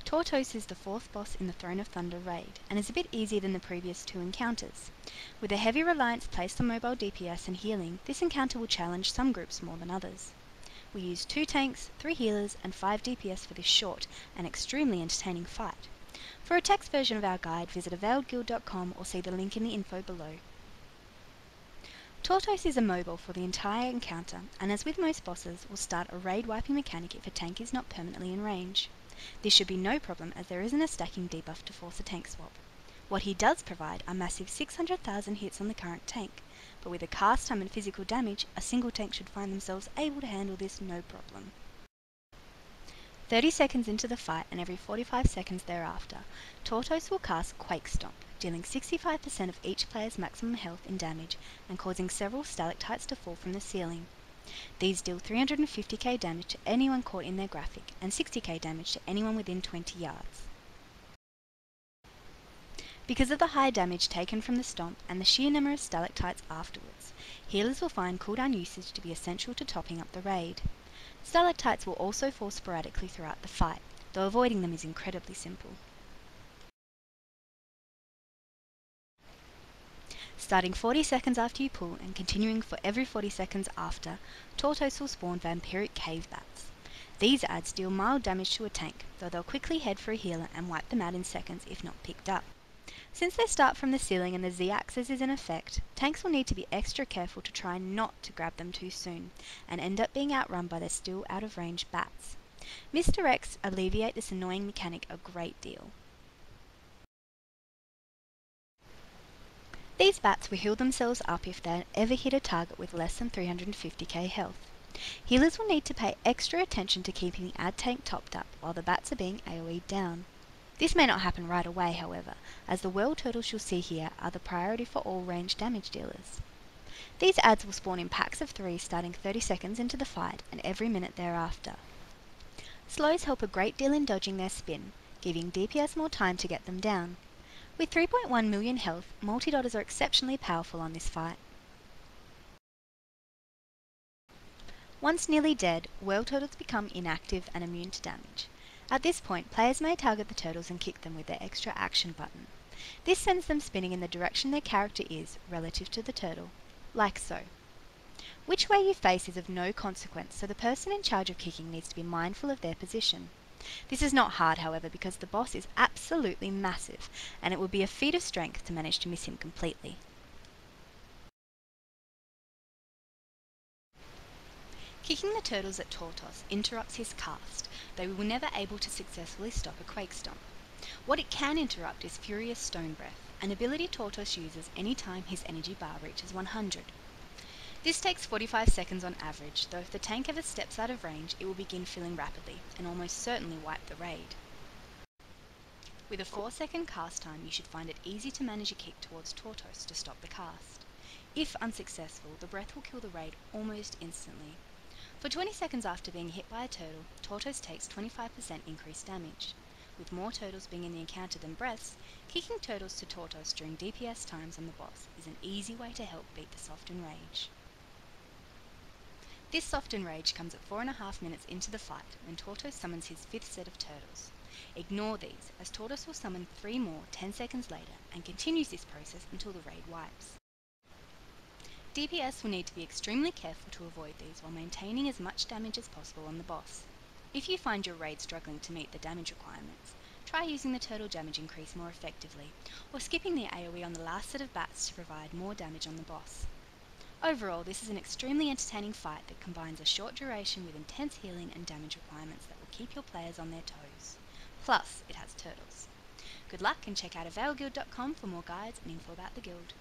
Tortos is the 4th boss in the Throne of Thunder raid, and is a bit easier than the previous 2 encounters. With a heavy reliance placed on mobile DPS and healing, this encounter will challenge some groups more than others. We use 2 tanks, 3 healers and 5 DPS for this short and extremely entertaining fight. For a text version of our guide, visit availedguild.com or see the link in the info below. Tortos is immobile for the entire encounter, and as with most bosses, will start a raid wiping mechanic if a tank is not permanently in range. This should be no problem as there isn't a stacking debuff to force a tank swap. What he does provide are massive 600,000 hits on the current tank, but with a cast time and physical damage, a single tank should find themselves able to handle this no problem. 30 seconds into the fight and every 45 seconds thereafter, Tortos will cast Quake Stomp, dealing 65% of each player's maximum health in damage and causing several stalactites to fall from the ceiling. These deal 350k damage to anyone caught in their graphic and 60k damage to anyone within 20 yards. Because of the high damage taken from the stomp and the sheer number of stalactites afterwards, healers will find cooldown usage to be essential to topping up the raid. Stalactites will also fall sporadically throughout the fight, though avoiding them is incredibly simple. Starting 40 seconds after you pull and continuing for every 40 seconds after, Tortos will spawn vampiric cave bats. These adds deal mild damage to a tank, though they'll quickly head for a healer and wipe them out in seconds if not picked up. Since they start from the ceiling and the Z-axis is in effect, tanks will need to be extra careful to try not to grab them too soon, and end up being outrun by their still out of range bats. Misdirects alleviate this annoying mechanic a great deal. These bats will heal themselves up if they ever hit a target with less than 350k health. Healers will need to pay extra attention to keeping the ad tank topped up while the bats are being AoE'd down. This may not happen right away, however, as the world turtles you'll see here are the priority for all range damage dealers. These ads will spawn in packs of 3 starting 30 seconds into the fight and every minute thereafter. Slows help a great deal in dodging their spin, giving DPS more time to get them down. With 3.1 million health, multi-dotters are exceptionally powerful on this fight. Once nearly dead, world turtles become inactive and immune to damage. At this point, players may target the turtles and kick them with their extra action button. This sends them spinning in the direction their character is relative to the turtle, like so. Which way you face is of no consequence, so the person in charge of kicking needs to be mindful of their position. This is not hard, however, because the boss is absolutely massive, and it will be a feat of strength to manage to miss him completely. Kicking the turtles at Tortos interrupts his cast, though we were never able to successfully stop a Quake Stomp. What it can interrupt is Furious Stone Breath, an ability Tortos uses any time his energy bar reaches 100. This takes 45 seconds on average, though if the tank ever steps out of range, it will begin filling rapidly, and almost certainly wipe the raid. With a 4-second cast time, you should find it easy to manage a kick towards Tortos to stop the cast. If unsuccessful, the breath will kill the raid almost instantly. For 20 seconds after being hit by a turtle, Tortos takes 25% increased damage. With more turtles being in the encounter than breaths, kicking turtles to Tortos during DPS times on the boss is an easy way to help beat the Soften Rage. This Soften Rage comes at 4.5 minutes into the fight when Tortos summons his 5th set of turtles. Ignore these, as Tortos will summon 3 more 10 seconds later and continues this process until the raid wipes. DPS will need to be extremely careful to avoid these while maintaining as much damage as possible on the boss. If you find your raid struggling to meet the damage requirements, try using the turtle damage increase more effectively, or skipping the AoE on the last set of bats to provide more damage on the boss. Overall, this is an extremely entertaining fight that combines a short duration with intense healing and damage requirements that will keep your players on their toes. Plus, it has turtles. Good luck and check out availguild.com for more guides and info about the guild.